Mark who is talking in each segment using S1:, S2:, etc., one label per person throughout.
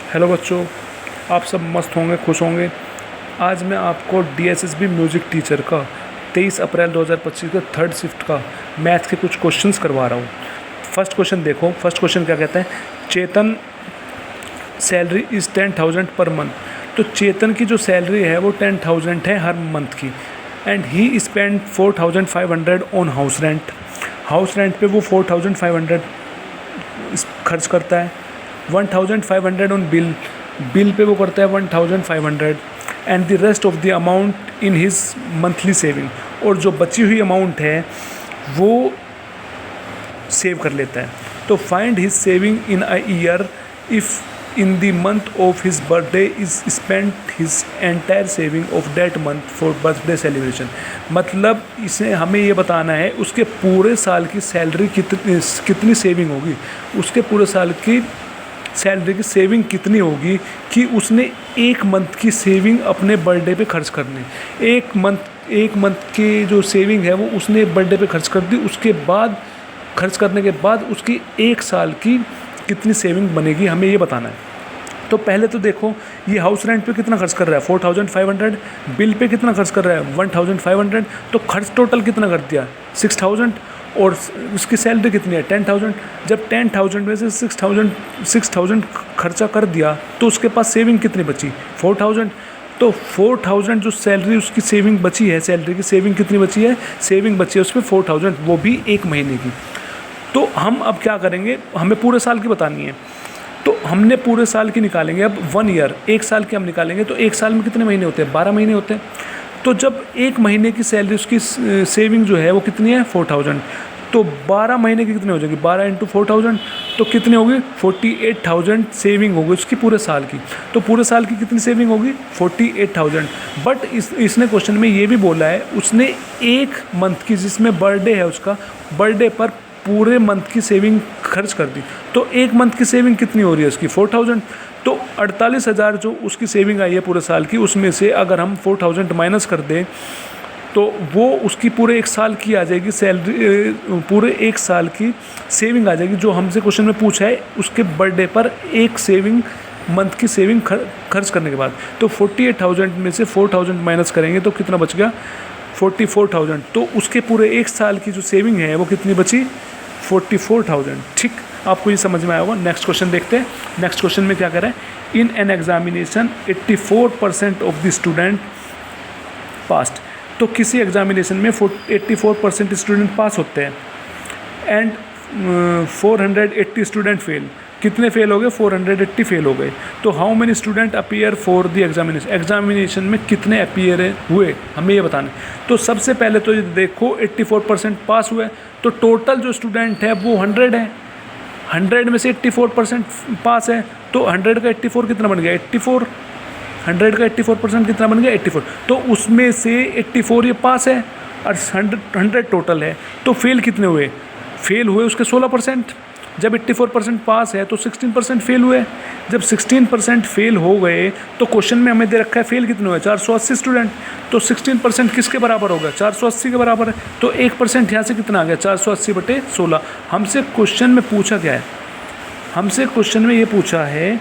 S1: Hello बच्चों, आप सब मस्त होंगे, खुश होंगे। आज मैं आपको डीएसएसबी म्यूज़िक टीचर का 23 अप्रैल 2025 के थर्ड शिफ्ट का मैथ के कुछ क्वेश्चंस करवा रहा हूँ। फर्स्ट क्वेश्चन देखो। फर्स्ट क्वेश्चन क्या कहता है? चेतन सैलरी इज़ 10,000 पर मंथ। तो चेतन की जो सैलरी है वो 10,000 है हर मंथ की, and he spend 4,500 on house rent. House rent पे वो 4,500 खर्च करता है। 1,500 ऑन बिल पे वो करता है 1,500, and the rest of the amount in his monthly saving. और जो बची हुई अमाउंट है वो सेव कर लेता है। तो find his saving in a year if in the month of his birthday is spend his entire saving of that month for birthday celebration. मतलब इसे हमें ये बताना है उसके पूरे साल की सैलरी कितनी सेविंग होगी, उसके पूरे साल की सैलरी की सेविंग कितनी होगी कि उसने एक मंथ की सेविंग अपने बर्थडे पे खर्च करनी। एक मंथ की जो सेविंग है वो उसने बर्थडे पे खर्च कर दी। उसके बाद खर्च करने के बाद उसकी एक साल की कितनी सेविंग बनेगी, हमें ये बताना है। तो पहले तो देखो, ये हाउस रेंट पे कितना खर्च कर रहा है 4,500, बिल पे कितना खर्च कर रहा है 1,500, तो खर्च टोटल कितना कर दिया 6,000, और उसकी सैलरी कितनी है 10,000। जब 10,000 में से 6,000 खर्चा कर दिया तो उसके पास सेविंग कितनी बची 4,000। तो 4,000 जो सैलरी उसकी सेविंग बची है, सैलरी की सेविंग कितनी बची है, सेविंग बची है उसमें 4,000, वो भी एक महीने की। तो हम अब क्या करेंगे, हमें पूरे साल की बतानी है। तो हमने पूरे साल की निकालेंगे। अब 1 ईयर, एक साल की हम निकालेंगे। तो एक साल में कितने महीने होते हैं 12 महीने होते हैं। तो जब एक महीने की सैलरी उसकी सेविंग जो है वो कितनी है 4,000, तो 12 महीने की कितनी हो जाएगी 12 × 4,000, तो कितनी होगी 48,000 सेविंग होगी उसकी पूरे साल की। तो पूरे साल की कितनी सेविंग होगी 48,000। बट इसने क्वेश्चन में ये भी बोला है उसने एक मंथ की, जिसमें बर्थडे है उसका, बर्थडे पर पूरे मंथ की सेविंग खर्च कर दी। तो एक मंथ की सेविंग कितनी हो रही है उसकी 4,000। तो 48,000 जो उसकी सेविंग आई है पूरे साल की, उसमें से अगर हम 4,000 माइनस कर दें तो वो उसकी पूरे एक साल की आ जाएगी सैलरी, पूरे एक साल की सेविंग आ जाएगी जो हमसे क्वेश्चन में पूछा है उसके बर्थडे पर एक सेविंग, मंथ की सेविंग खर्च करने के बाद। तो 48,000 में से 4,000 माइनस करेंगे तो कितना बच गया 44,000। तो उसके पूरे एक साल की जो सेविंग है वो कितनी बची 44,000। ठीक, आपको ये समझ में आया होगा। नेक्स्ट क्वेश्चन देखते हैं। नेक्स्ट क्वेश्चन में क्या कह रहा है? In an examination 84% of the student passed. तो किसी एग्जामिनेशन में 84% स्टूडेंट पास होते हैं, एंड 480 स्टूडेंट फेल। कितने फेल हो गए 480 फेल हो गए। तो how many student appear for the examination, examination में कितने अपीयर हुए, हमें ये बताना है। तो सबसे पहले तो ये देखो 84% पास हुए, तो टोटल जो स्टूडेंट है वो 100 है। 100 में से 84% पास है, तो 100 का 84 कितना बन गया 84। 100 का 84% कितना बन गया 84। तो उसमें से 84 ये पास है और 100 टोटल है। तो फेल कितने हुए, फेल हुए उसके 16%। जब 84% पास है तो 16% फेल हुए। जब 16% फेल हो गए तो क्वेश्चन में हमें दे रखा है फेल कितने हुए 480 स्टूडेंट। तो 16% किसके बराबर होगा 480 के बराबर है। तो 1% यहाँ से कितना आ गया 480/16। हमसे क्वेश्चन में पूछा क्या है, हमसे क्वेश्चन में ये पूछा है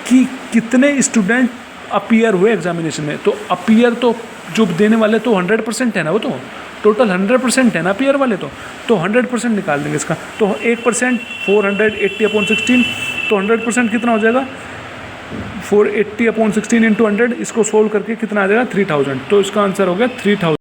S1: कि कितने स्टूडेंट अपीयर हुए एग्जामिनेशन में। तो अपीयर तो जो देने वाले तो 100% है ना, वो तो टोटल 100% है ना अपीयर वाले। तो 100% निकाल देंगे इसका। तो 1% 480/16, तो 100% कितना हो जाएगा 480/16 × 100। इसको सोल्व करके कितना आ जाएगा 3,000। तो इसका आंसर हो गया 3,000।